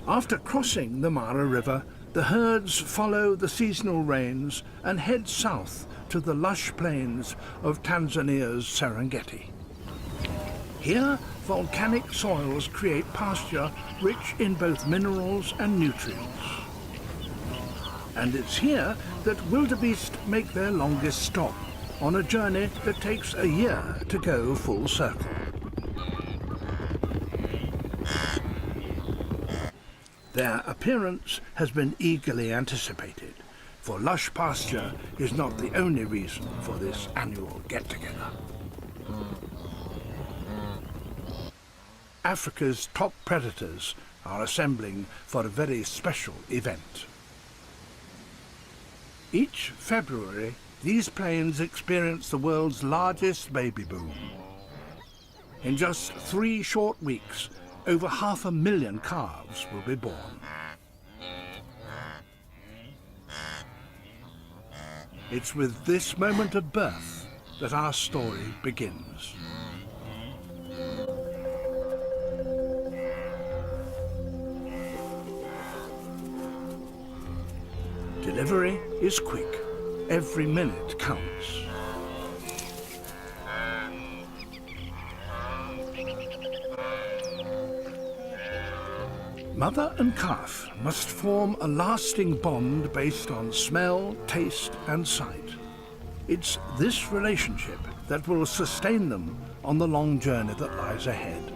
After crossing the Mara River, the herds follow the seasonal rains and head south to the lush plains of Tanzania's Serengeti. Here, volcanic soils create pasture rich in both minerals and nutrients. And it's here that wildebeest make their longest stop, on a journey that takes a year to go full circle. Their appearance has been eagerly anticipated, for lush pasture is not the only reason for this annual get-together. Africa's top predators are assembling for a very special event. Each February, these plains experience the world's largest baby boom. In just 3 short weeks, over 500,000 calves will be born. It's with this moment of birth that our story begins. Delivery is quick. Every minute counts. Mother and calf must form a lasting bond based on smell, taste, and sight. It's this relationship that will sustain them on the long journey that lies ahead.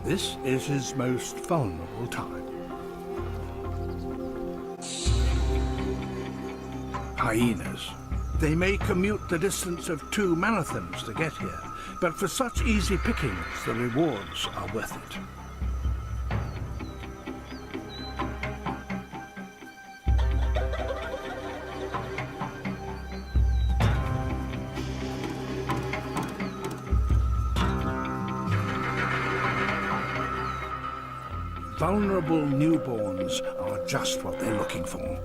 This is his most vulnerable time. Hyenas. They may commute the distance of 2 marathons to get here, but for such easy pickings, the rewards are worth it. Vulnerable newborns are just what they're looking for.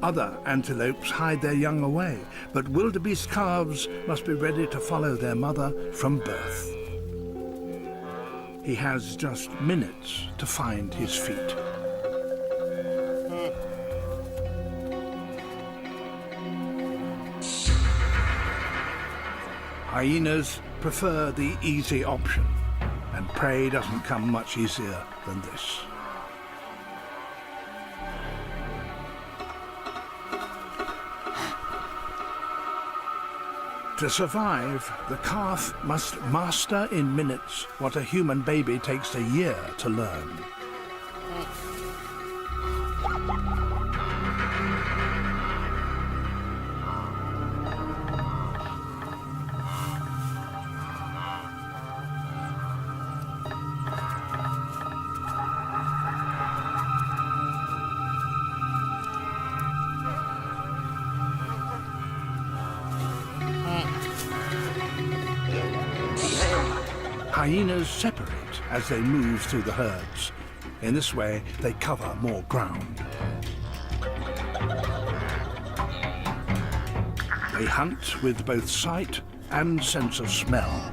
Other antelopes hide their young away, but wildebeest calves must be ready to follow their mother from birth. He has just minutes to find his feet. Hyenas prefer the easy option, and prey doesn't come much easier than this. To survive, the calf must master in minutes what a human baby takes a year to learn. Hyenas separate as they move through the herds. In this way, they cover more ground. They hunt with both sight and sense of smell.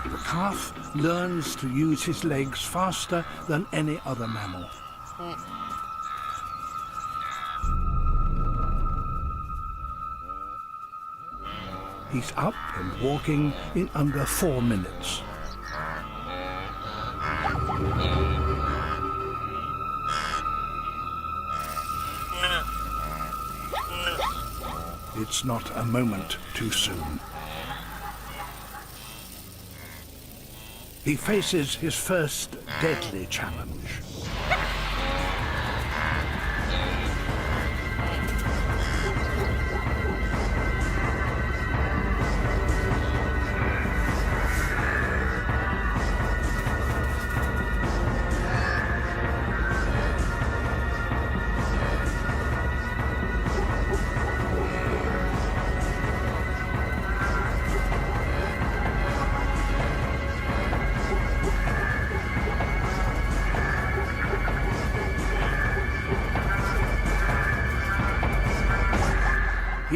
The calf learns to use his legs faster than any other mammal. He's up and walking in under 4 minutes. It's not a moment too soon. He faces his first deadly challenge.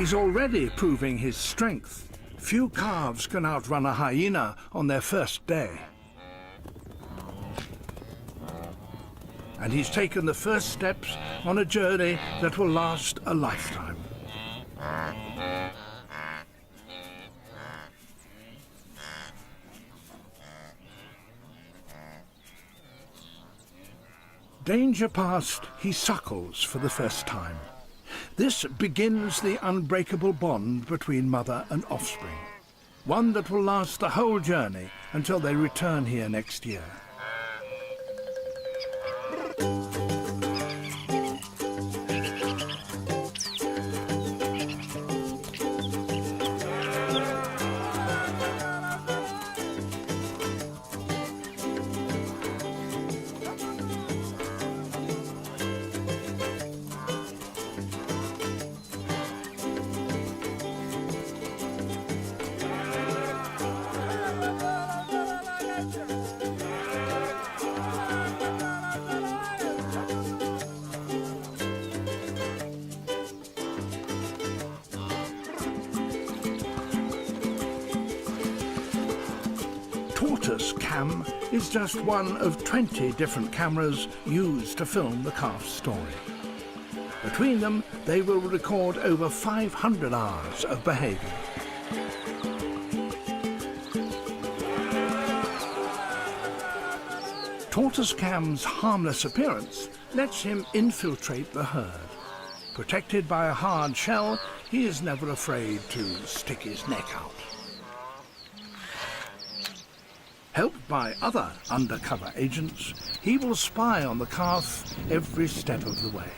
He's already proving his strength. Few calves can outrun a hyena on their first day. And he's taken the first steps on a journey that will last a lifetime. Danger past, he suckles for the first time. This begins the unbreakable bond between mother and offspring, one that will last the whole journey until they return here next year. Tortoise cam is just one of 20 different cameras used to film the calf's story. Between them, they will record over 500 hours of behaviour. Tortoise cam's harmless appearance lets him infiltrate the herd. Protected by a hard shell, he is never afraid to stick his neck out. Helped by other undercover agents, he will spy on the calf every step of the way.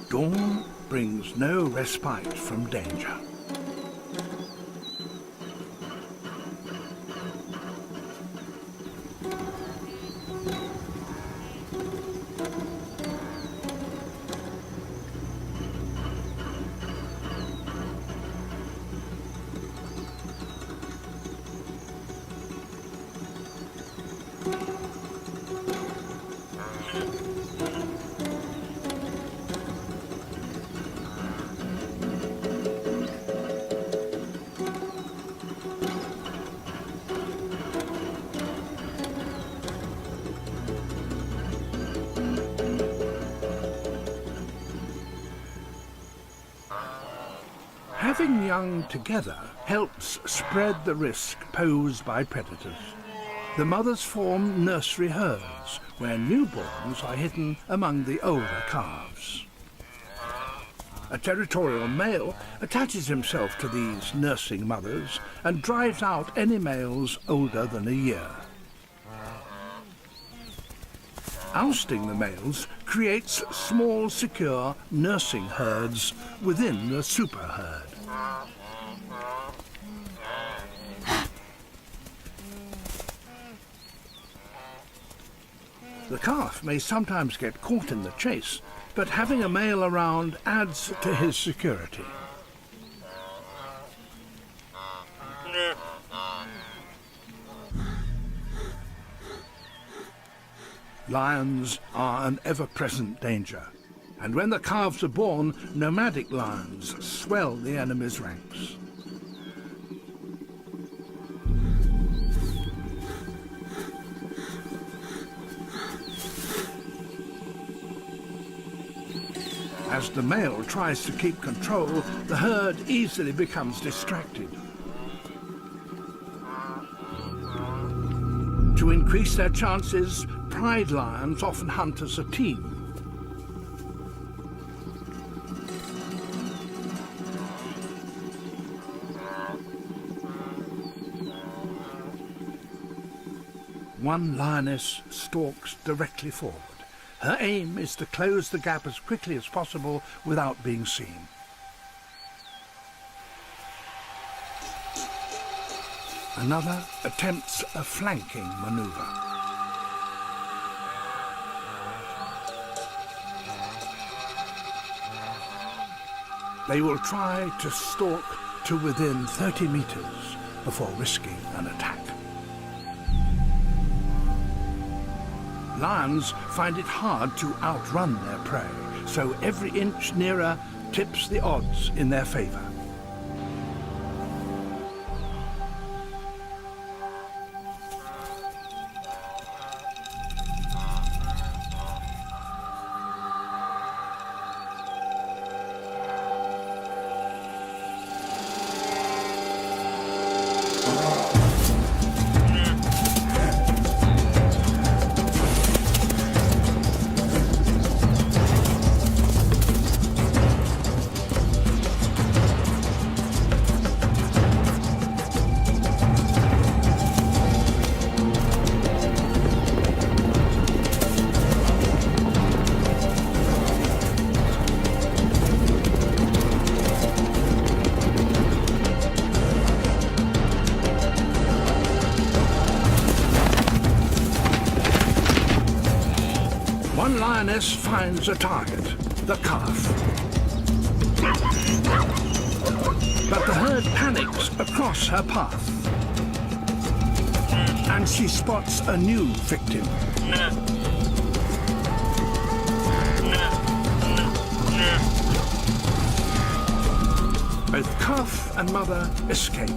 Dawn brings no respite from danger. Having young together helps spread the risk posed by predators. The mothers form nursery herds, where newborns are hidden among the older calves. A territorial male attaches himself to these nursing mothers and drives out any males older than a year. Ousting the males creates small, secure nursing herds within the super herd. The calf may sometimes get caught in the chase, but having a male around adds to his security. Lions are an ever-present danger, and when the calves are born, nomadic lions swell the enemy's ranks. As the male tries to keep control, the herd easily becomes distracted. To increase their chances, pride lions often hunt as a team. One lioness stalks directly forward. Her aim is to close the gap as quickly as possible without being seen. Another attempts a flanking maneuver. They will try to stalk to within 30 meters before risking an attack. Lions find it hard to outrun their prey, so every inch nearer tips the odds in their favor. One lioness finds a target, the calf. But the herd panics across her path. And she spots a new victim. Both calf and mother escape.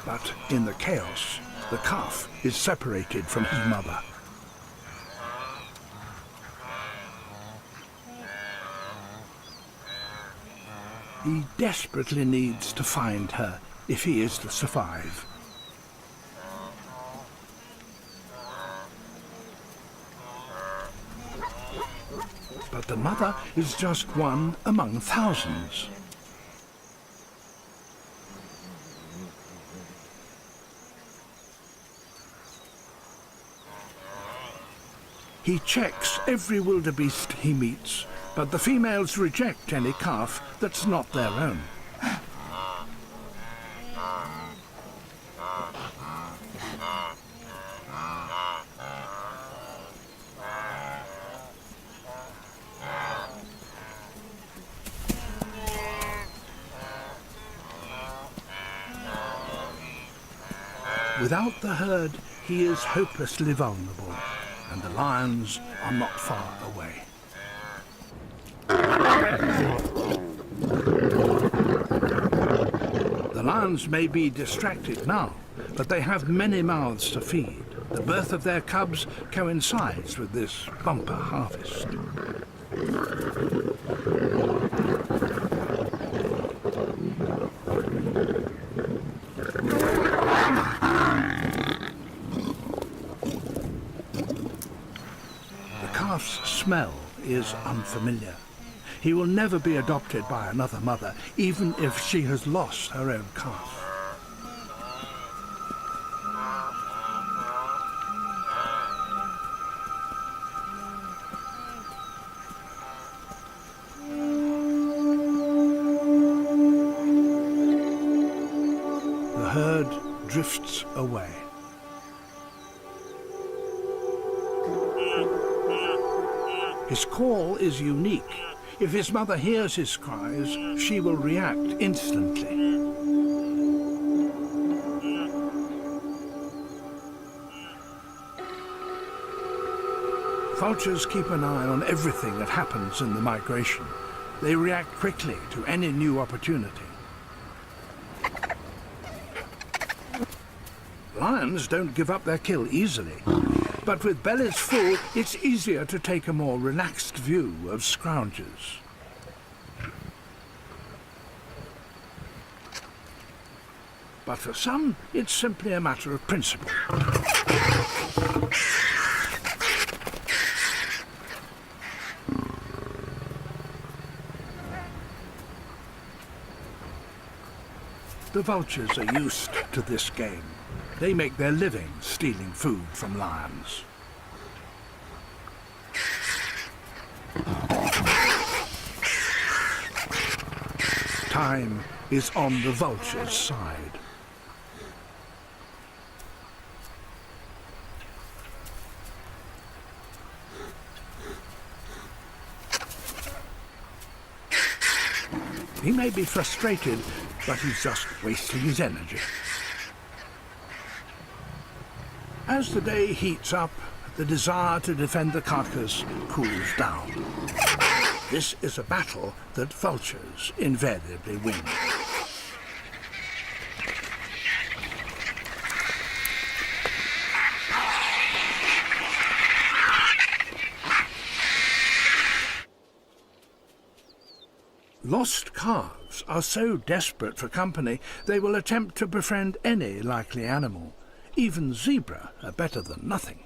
But in the chaos, the calf is separated from his mother. He desperately needs to find her if he is to survive. But the mother is just one among thousands. He checks every wildebeest he meets, but the females reject any calf that's not their own. Without the herd, he is hopelessly vulnerable, and the lions are not far away. The lions may be distracted now, but they have many mouths to feed. The birth of their cubs coincides with this bumper harvest. The calf's smell is unfamiliar. He will never be adopted by another mother, even if she has lost her own calf. The herd drifts away. His call is unique. If his mother hears his cries, she will react instantly. Vultures keep an eye on everything that happens in the migration. They react quickly to any new opportunity. Lions don't give up their kill easily. But with bellies full, it's easier to take a more relaxed view of scroungers. But for some, it's simply a matter of principle. The vultures are used to this game. They make their living stealing food from lions. Time is on the vulture's side. He may be frustrated, but he's just wasting his energy. As the day heats up, the desire to defend the carcass cools down. This is a battle that vultures invariably win. Lost calves are so desperate for company they will attempt to befriend any likely animal. Even zebra are better than nothing.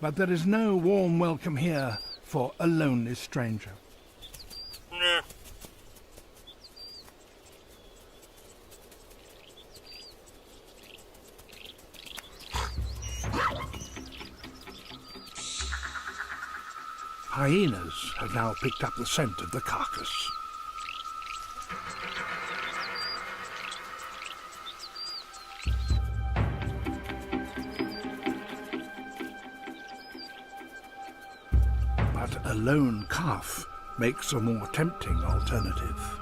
But there is no warm welcome here for a lonely stranger. Hyenas have now picked up the scent of the carcass. But a lone calf makes a more tempting alternative.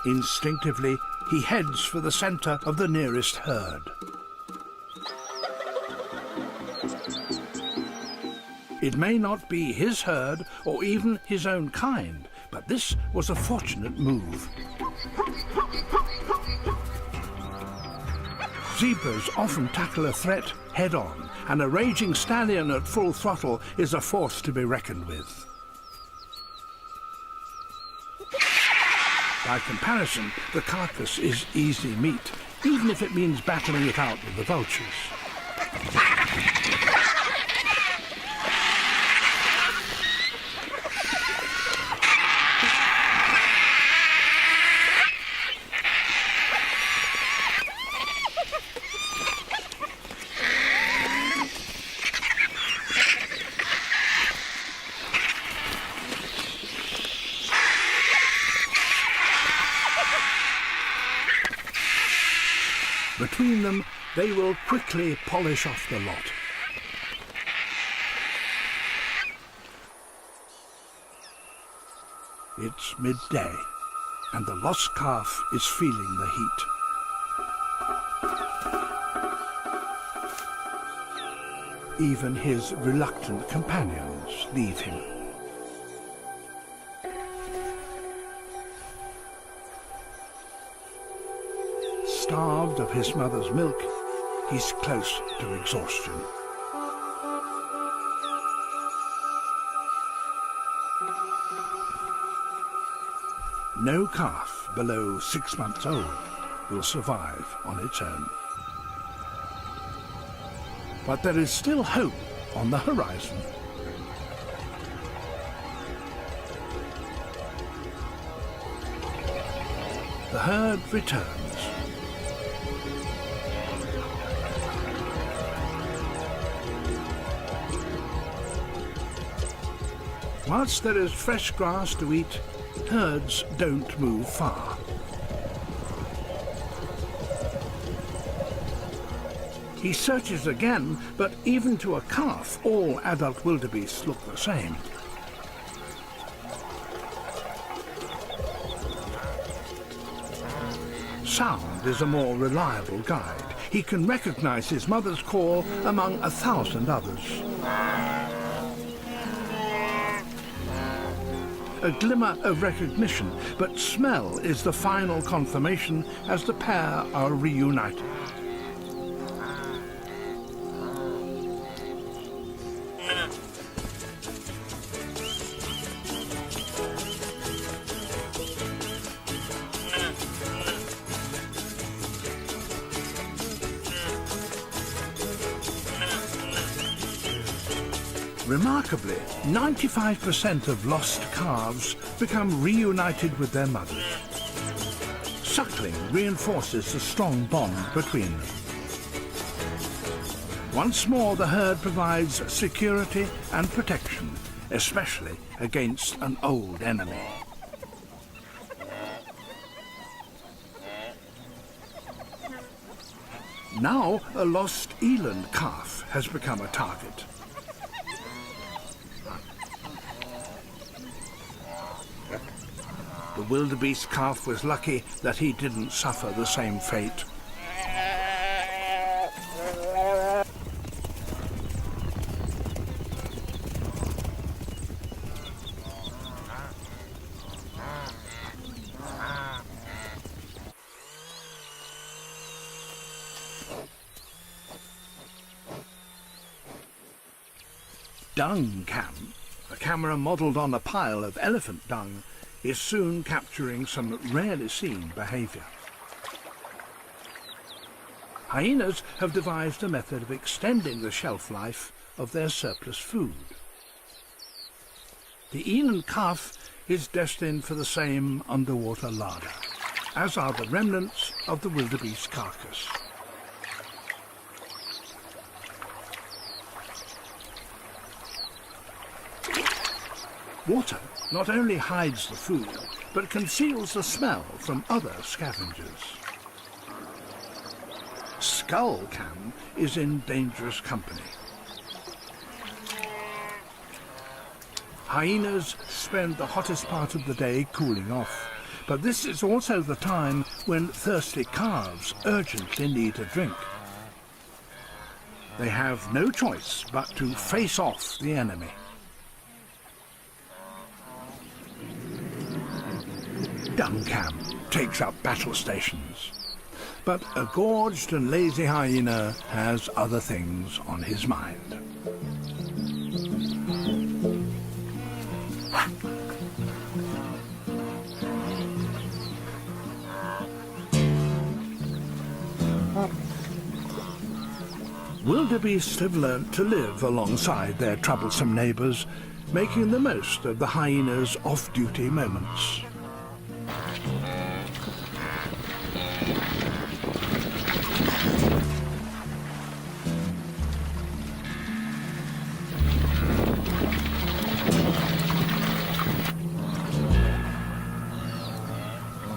Instinctively, he heads for the center of the nearest herd. It may not be his herd or even his own kind, but this was a fortunate move. Zebras often tackle a threat head-on, and a raging stallion at full throttle is a force to be reckoned with. By comparison, the carcass is easy meat, even if it means battling it out with the vultures. Between them, they will quickly polish off the lot. It's midday, and the lost calf is feeling the heat. Even his reluctant companions leave him. Starved of his mother's milk, he's close to exhaustion. No calf below 6 months old will survive on its own. But there is still hope on the horizon. The herd returns. Whilst there is fresh grass to eat, herds don't move far. He searches again, but even to a calf, all adult wildebeests look the same. Sound is a more reliable guide. He can recognize his mother's call among 1,000 others. A glimmer of recognition, but smell is the final confirmation as the pair are reunited. Remarkably, 95% of lost calves become reunited with their mothers. Suckling reinforces the strong bond between them. Once more, the herd provides security and protection, especially against an old enemy. Now, a lost eland calf has become a target. The wildebeest calf was lucky that he didn't suffer the same fate. Dung cam, a camera modelled on a pile of elephant dung, is soon capturing some rarely seen behaviour. Hyenas have devised a method of extending the shelf life of their surplus food. The eland calf is destined for the same underwater larder, as are the remnants of the wildebeest carcass. Water not only hides the food, but conceals the smell from other scavengers. Skull cam is in dangerous company. Hyenas spend the hottest part of the day cooling off, but this is also the time when thirsty calves urgently need a drink. They have no choice but to face off the enemy. Dung cam takes up battle stations, but a gorged and lazy hyena has other things on his mind. Wildebeest have learnt to live alongside their troublesome neighbours, making the most of the hyena's off-duty moments.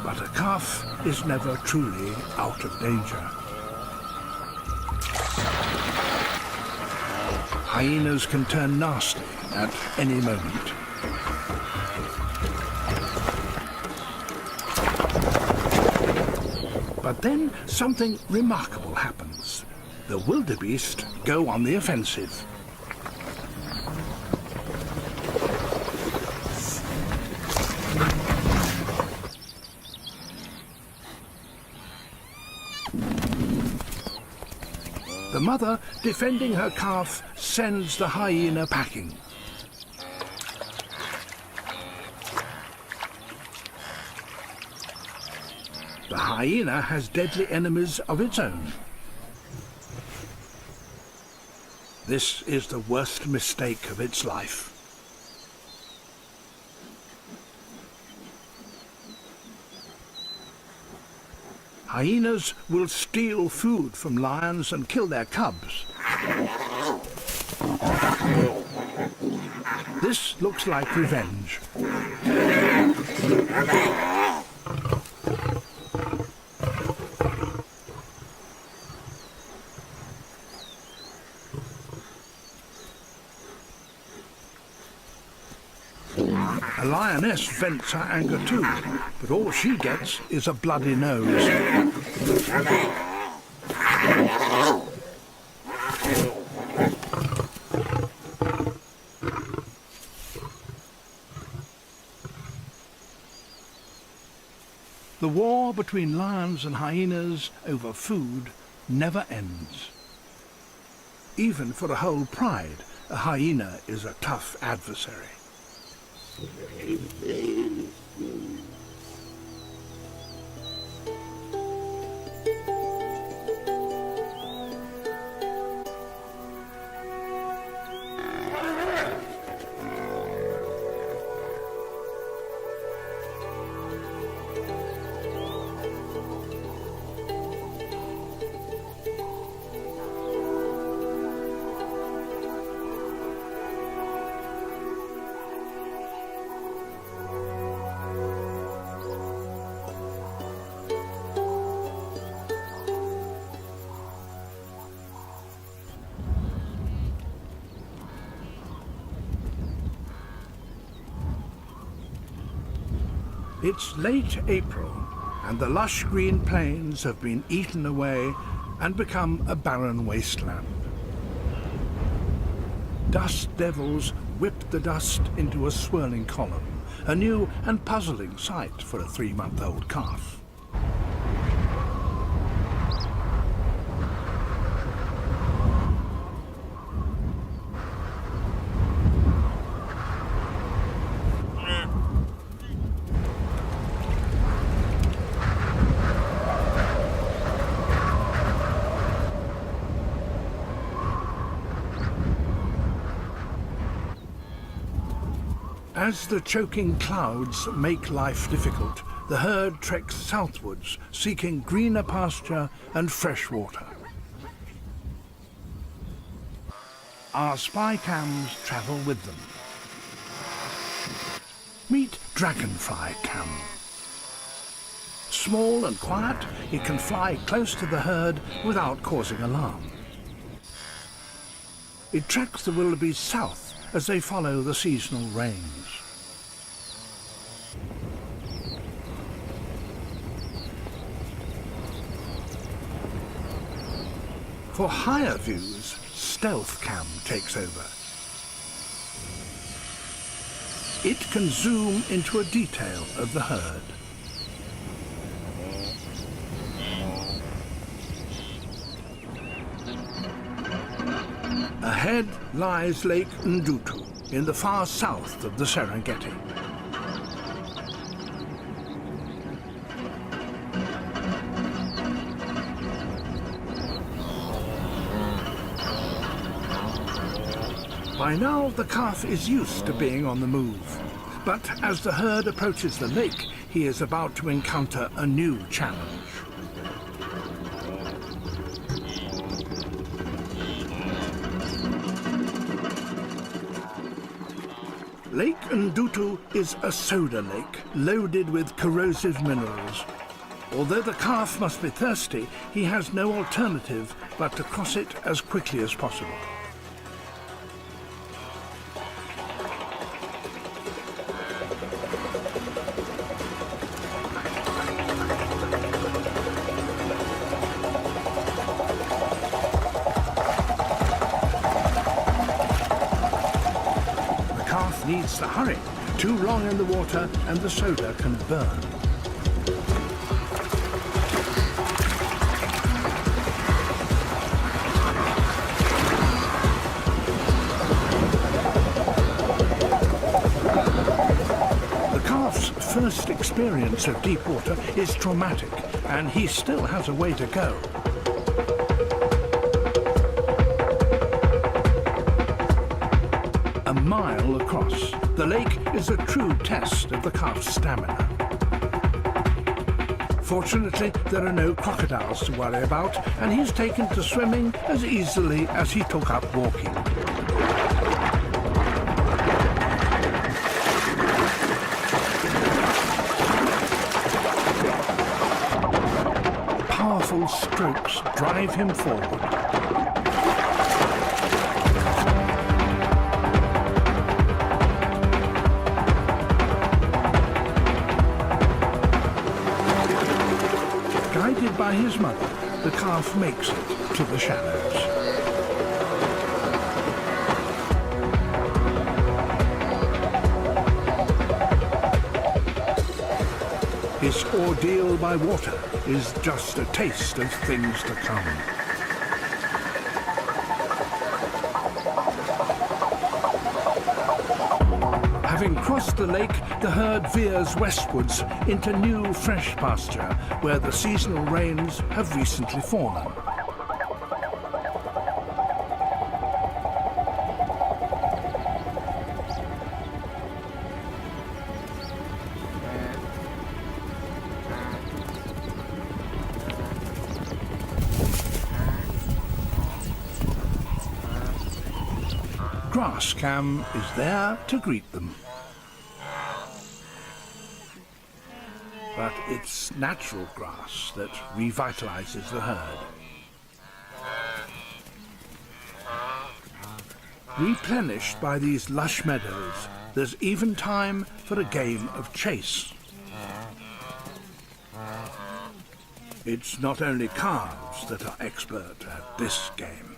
But a calf is never truly out of danger. Hyenas can turn nasty at any moment. But then something remarkable happens. The wildebeest go on the offensive. The mother, defending her calf, sends the hyena packing. The hyena has deadly enemies of its own. This is the worst mistake of its life. Hyenas will steal food from lions and kill their cubs. This looks like revenge. A lioness vents her anger too, but all she gets is a bloody nose. The war between lions and hyenas over food never ends. Even for a whole pride, a hyena is a tough adversary. It's late April, and the lush green plains have been eaten away and become a barren wasteland. Dust devils whip the dust into a swirling column, a new and puzzling sight for a 3-month-old calf. As the choking clouds make life difficult, the herd treks southwards, seeking greener pasture and fresh water. Our spy cams travel with them. Meet Dragonfly Cam. Small and quiet, it can fly close to the herd without causing alarm. It tracks the wildebeest south as they follow the seasonal rains. For higher views, Stealth Cam takes over. It can zoom into a detail of the herd. Ahead lies Lake Ndutu in the far south of the Serengeti. By now, the calf is used to being on the move. But as the herd approaches the lake, he is about to encounter a new challenge. Lake Ndutu is a soda lake loaded with corrosive minerals. Although the calf must be thirsty, he has no alternative but to cross it as quickly as possible. Needs to hurry. Too long in the water and the soda can burn. The calf's first experience of deep water is traumatic, and he still has a way to go. A mile across, the lake is a true test of the calf's stamina. Fortunately, there are no crocodiles to worry about, and he's taken to swimming as easily as he took up walking. Powerful strokes drive him forward. Guided by his mother, the calf makes it to the shallows. His ordeal by water is just a taste of things to come. Having crossed the lake, the herd veers westwards into new fresh pasture where the seasonal rains have recently fallen. Grass Cam is there to greet them. But it's natural grass that revitalizes the herd. Replenished by these lush meadows, there's even time for a game of chase. It's not only calves that are expert at this game.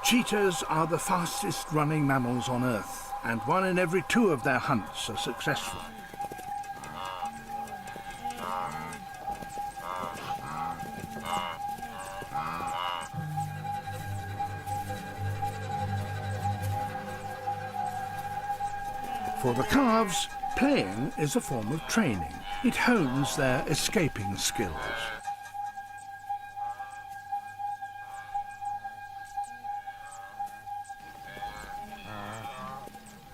Cheetahs are the fastest running mammals on Earth, and 1 in every 2 of their hunts are successful. For the calves, playing is a form of training. It hones their escaping skills.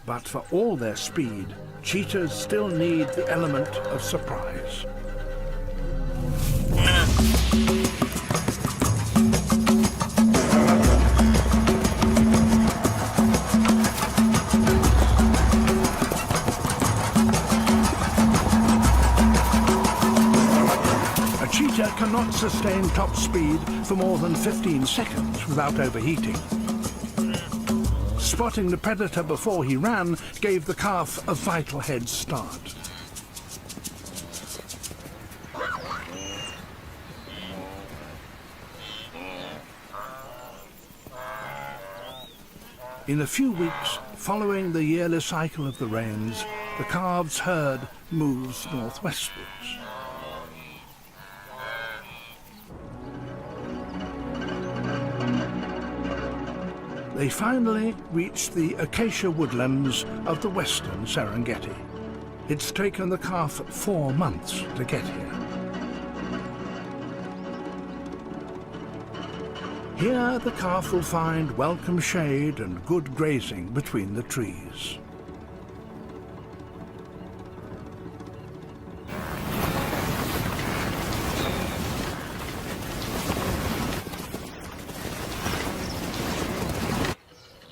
But for all their speed, cheetahs still need the element of surprise. A cheetah cannot sustain top speed for more than 15 seconds without overheating. Spotting the predator before he ran gave the calf a vital head start. In a few weeks, following the yearly cycle of the rains, the calves' herd moves northwestwards. They finally reached the acacia woodlands of the western Serengeti. It's taken the calf 4 months to get here. Here the calf will find welcome shade and good grazing between the trees.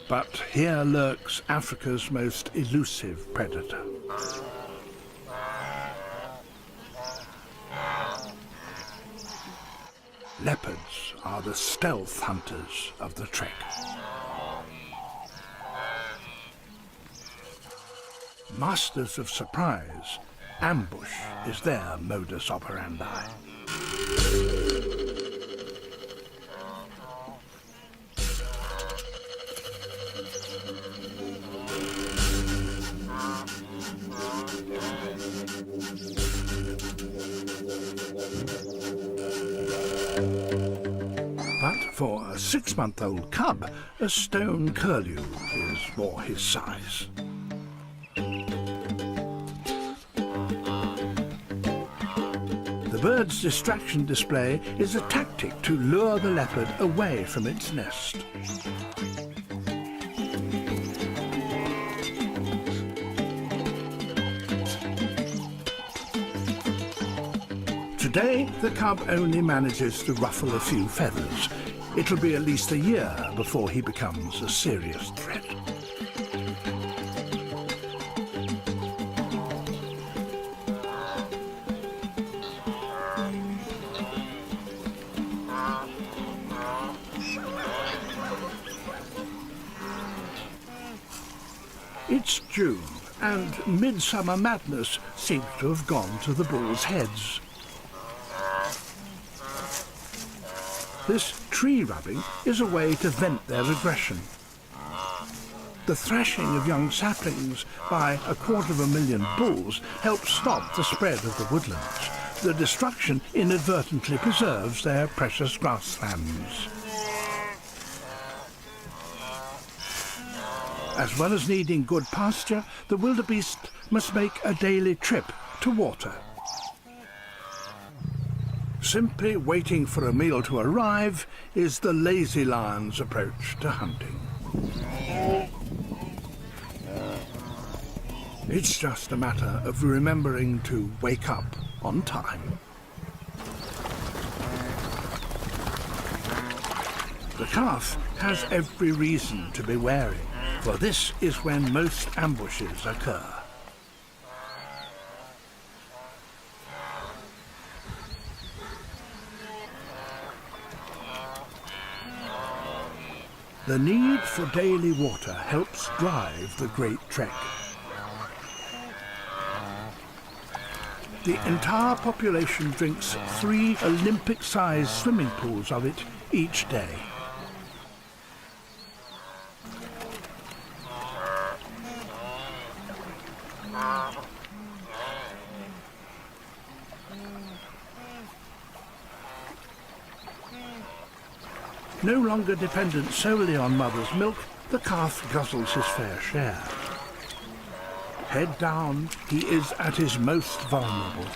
But here lurks Africa's most elusive predator. Leopards are the stealth hunters of the trek. Masters of surprise, ambush is their modus operandi. But for a 6-month-old cub, a stone curlew is more his size. The bird's distraction display is a tactic to lure the leopard away from its nest. Today, the cub only manages to ruffle a few feathers. It'll be at least a year before he becomes a serious threat. It's June, and midsummer madness seems to have gone to the bulls' heads. This tree rubbing is a way to vent their aggression. The thrashing of young saplings by 250,000 bulls helps stop the spread of the woodlands. The destruction inadvertently preserves their precious grasslands. As well as needing good pasture, the wildebeest must make a daily trip to water. Simply waiting for a meal to arrive is the lazy lion's approach to hunting. It's just a matter of remembering to wake up on time. The calf has every reason to be wary, for this is when most ambushes occur. The need for daily water helps drive the great trek. The entire population drinks 3 Olympic-sized swimming pools of it each day. No longer dependent solely on mother's milk, the calf guzzles his fair share. Head down, he is at his most vulnerable.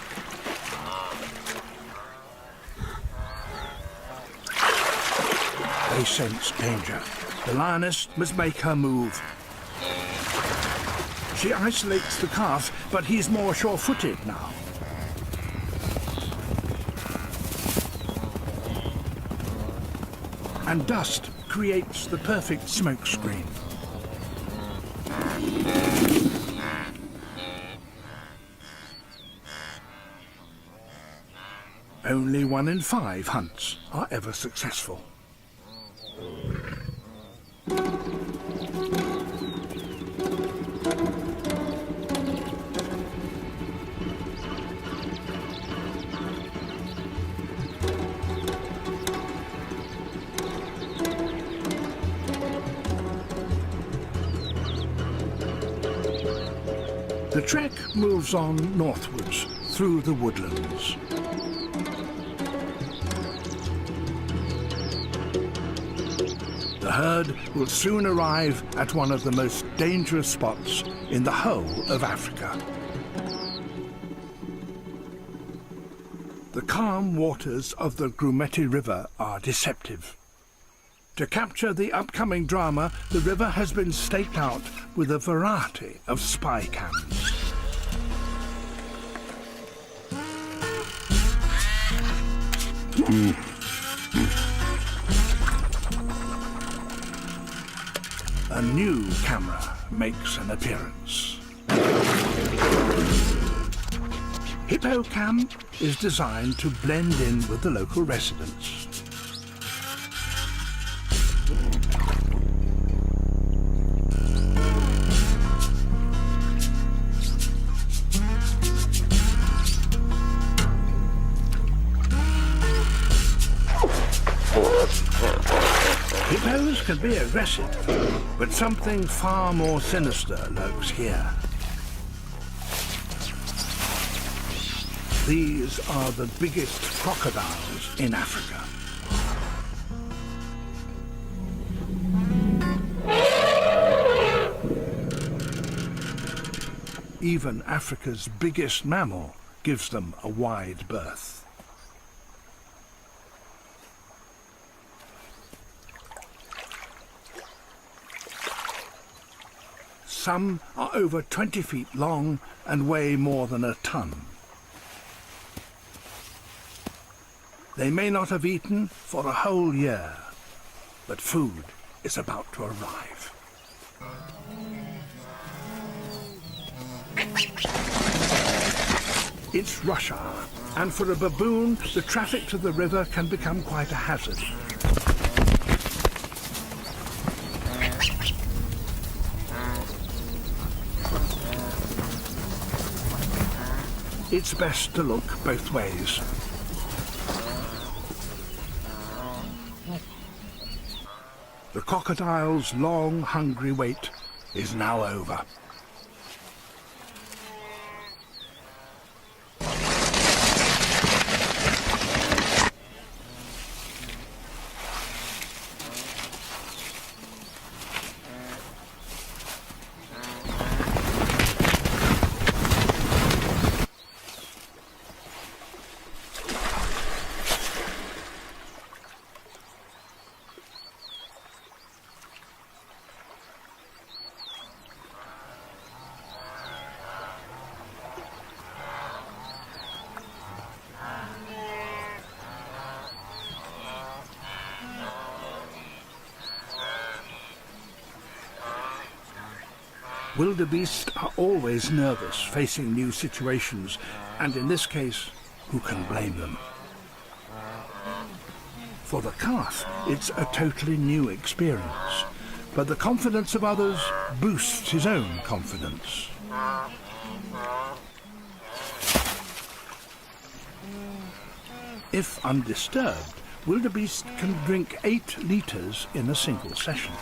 They sense danger. The lioness must make her move. She isolates the calf, but he's more sure-footed now. And dust creates the perfect smoke screen. Only 1 in 5 hunts are ever successful. The trek moves on northwards through the woodlands. The herd will soon arrive at one of the most dangerous spots in the whole of Africa. The calm waters of the Grumeti River are deceptive. To capture the upcoming drama, the river has been staked out with a variety of spy cams. A new camera makes an appearance. HippoCam is designed to blend in with the local residents. Hippos can be aggressive, but something far more sinister lurks here. These are the biggest crocodiles in Africa. Even Africa's biggest mammal gives them a wide berth. Some are over 20 feet long and weigh more than a ton. They may not have eaten for a whole year, but food is about to arrive. It's rush hour, and for a baboon, the traffic to the river can become quite a hazard. It's best to look both ways. The crocodile's long, hungry wait is now over. Wildebeest are always nervous facing new situations, and in this case, who can blame them? For the calf, it's a totally new experience, but the confidence of others boosts his own confidence. If undisturbed, wildebeest can drink 8 litres in a single session.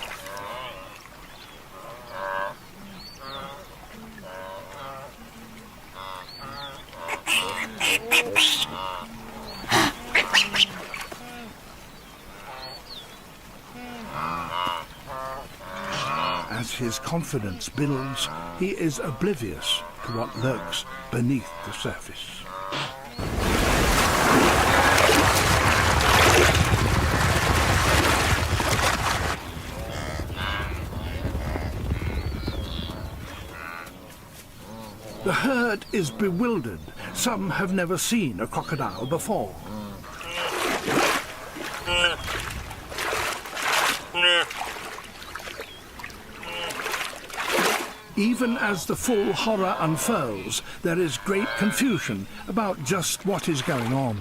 As his confidence builds, he is oblivious to what lurks beneath the surface. The herd is bewildered. Some have never seen a crocodile before. Even as the full horror unfurls, there is great confusion about just what is going on.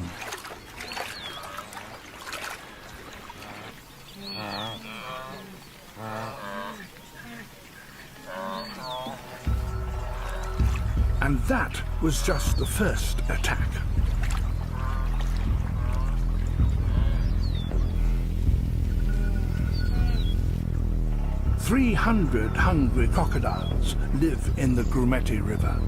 And that was just the first attack. "300 hungry crocodiles live in the Grumeti River.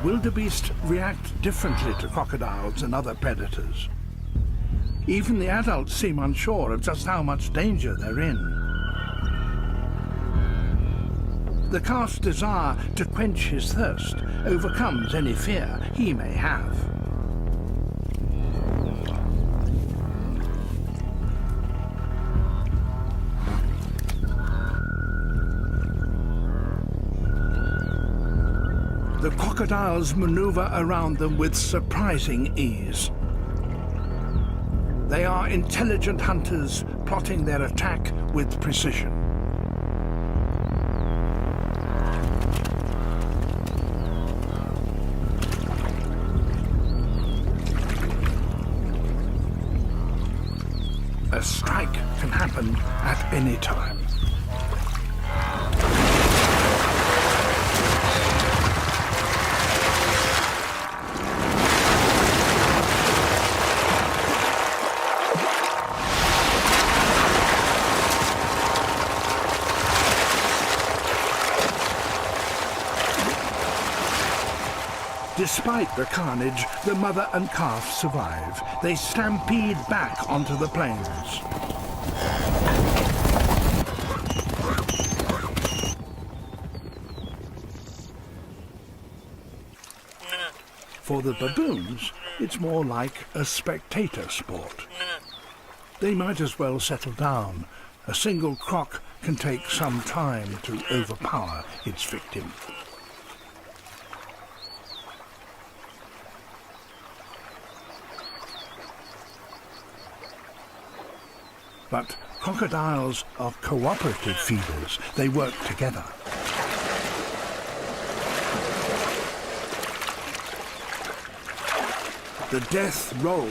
Wildebeest react differently to crocodiles and other predators. Even the adults seem unsure of just how much danger they're in. The calf's desire to quench his thirst overcomes any fear he may have. The crocodiles maneuver around them with surprising ease. They are intelligent hunters plotting their attack with precision. A strike can happen at any time. Despite the carnage, the mother and calf survive. They stampede back onto the plains. For the baboons, it's more like a spectator sport. They might as well settle down. A single croc can take some time to overpower its victim. But crocodiles are cooperative feeders. They work together. The death roll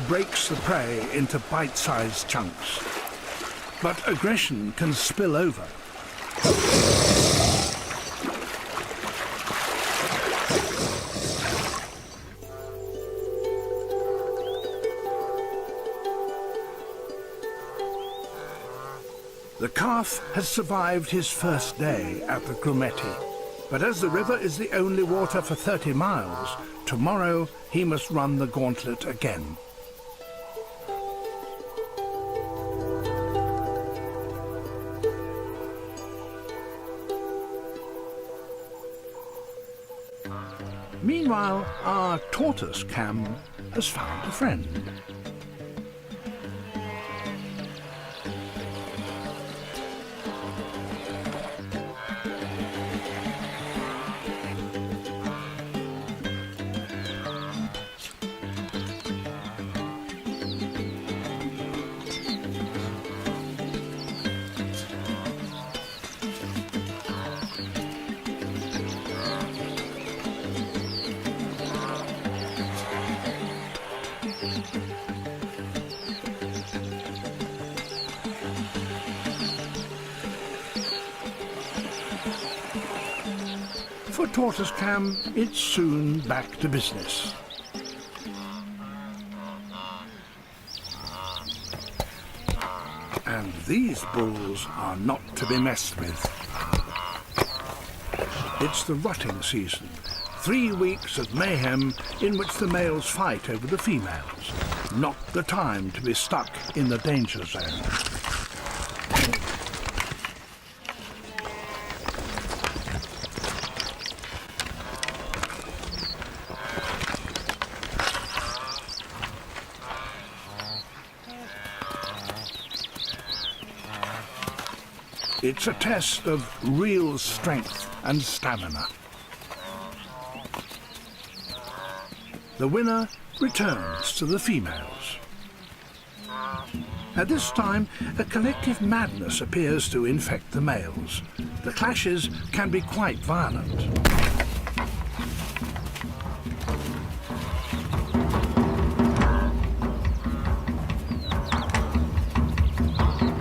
breaks the prey into bite-sized chunks. But aggression can spill over. The calf has survived his first day at the Grumeti, but as the river is the only water for 30 miles, tomorrow he must run the gauntlet again. Meanwhile, our tortoise Cam has found a friend. for tortoise cam, it's soon back to business. And these bulls are not to be messed with. It's the rutting season, 3 weeks of mayhem in which the males fight over the females. Not the time to be stuck in the danger zone. It's a test of real strength and stamina. The winner returns to the females. At this time, a collective madness appears to infect the males. The clashes can be quite violent.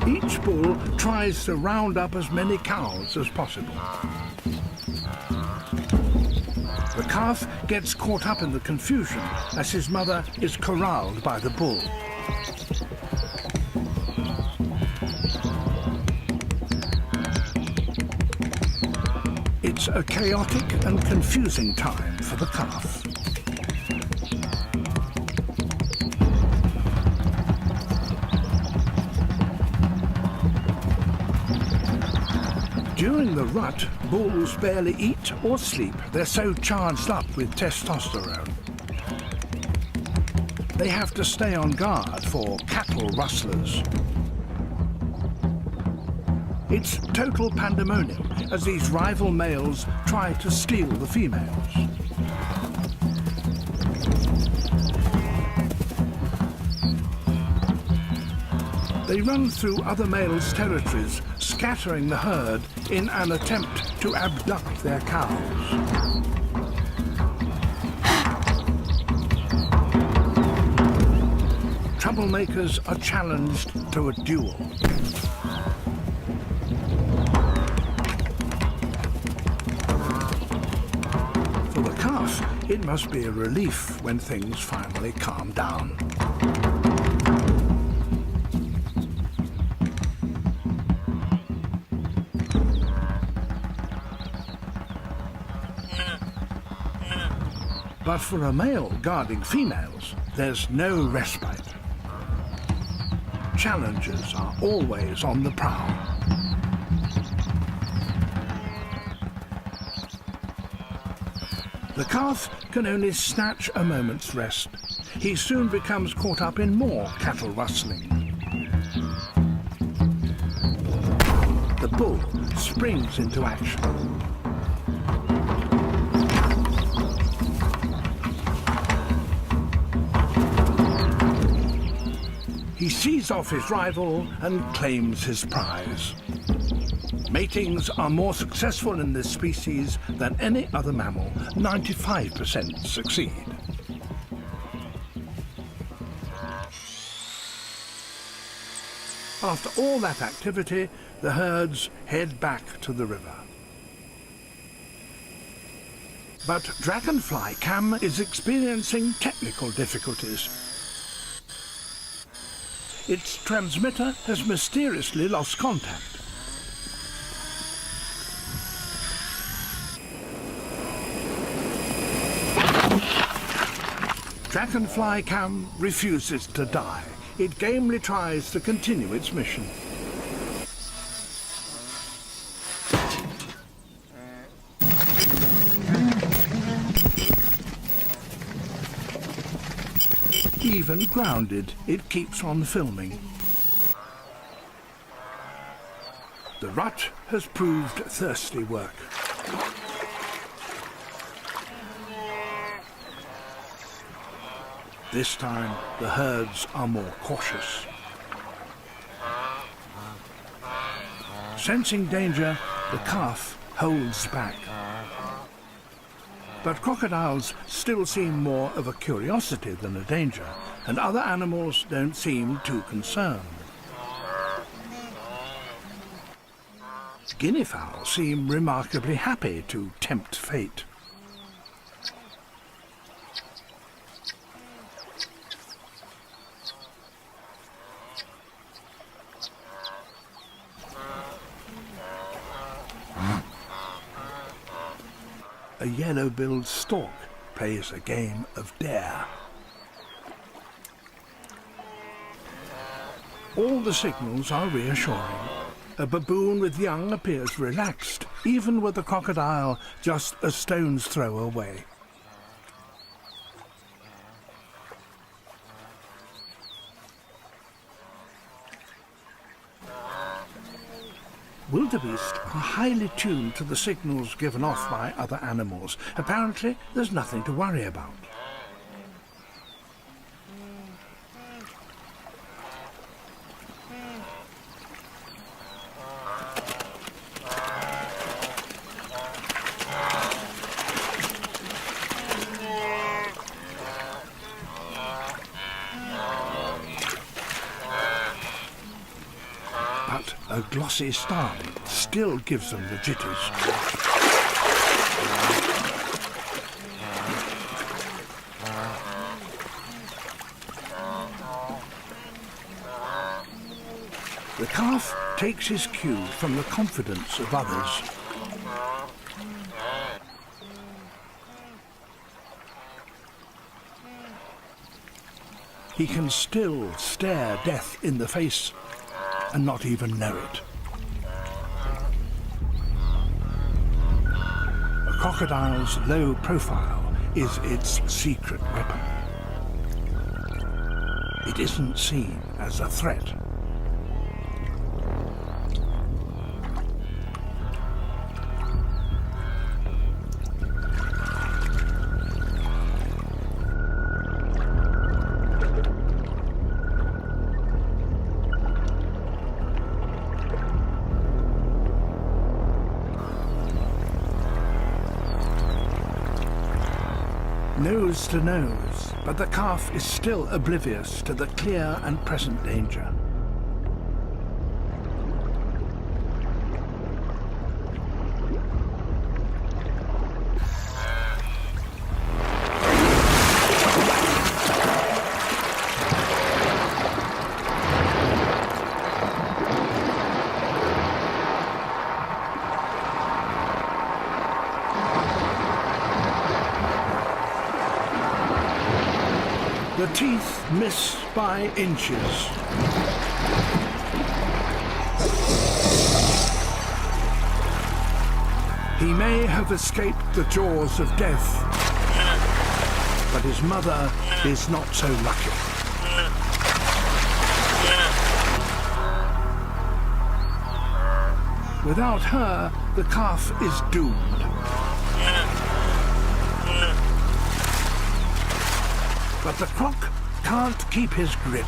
Each bull tries to round up as many cows as possible. The calf gets caught up in the confusion as his mother is corralled by the bull. It's a chaotic and confusing time for the calf. During the rut, bulls barely eat or sleep. They're so charged up with testosterone. They have to stay on guard for cattle rustlers. It's total pandemonium as these rival males try to steal the females. They run through other males' territories, scattering the herd in an attempt to abduct their cows. Troublemakers are challenged to a duel. For the calf, it must be a relief when things finally calm down. But for a male guarding females, there's no respite. Challengers are always on the prowl. The calf can only snatch a moment's rest. He soon becomes caught up in more cattle rustling. The bull springs into action. He sees off his rival and claims his prize. Matings are more successful in this species than any other mammal. 95% succeed. After all that activity, the herds head back to the river. But Dragonfly Cam is experiencing technical difficulties. Its transmitter has mysteriously lost contact. Dragonfly Cam refuses to die. It gamely tries to continue its mission. Even grounded, it keeps on filming. The rut has proved thirsty work. This time, the herds are more cautious. Sensing danger, the calf holds back. But crocodiles still seem more of a curiosity than a danger, and other animals don't seem too concerned. Guinea fowl seem remarkably happy to tempt fate. A yellow-billed stork plays a game of dare. All the signals are reassuring. A baboon with young appears relaxed, even with a crocodile just a stone's throw away. Wildebeest are highly tuned to the signals given off by other animals. Apparently, there's nothing to worry about. But a glossy star still gives them the jitters. The calf takes his cue from the confidence of others. He can still stare death in the face and not even know it. A crocodile's low profile is its secret weapon. It isn't seen as a threat. Nose to nose, but the calf is still oblivious to the clear and present danger. The teeth miss by inches. He may have escaped the jaws of death, but his mother is not so lucky. Without her, the calf is doomed. But the croc can't keep his grip.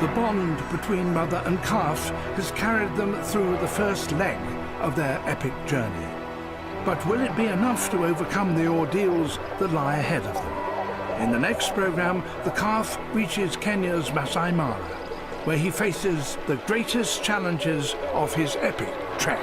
The bond between mother and calf has carried them through the first leg of their epic journey. But will it be enough to overcome the ordeals that lie ahead of them? In the next program, the calf reaches Kenya's Masai Mara, where he faces the greatest challenges of his epic trek.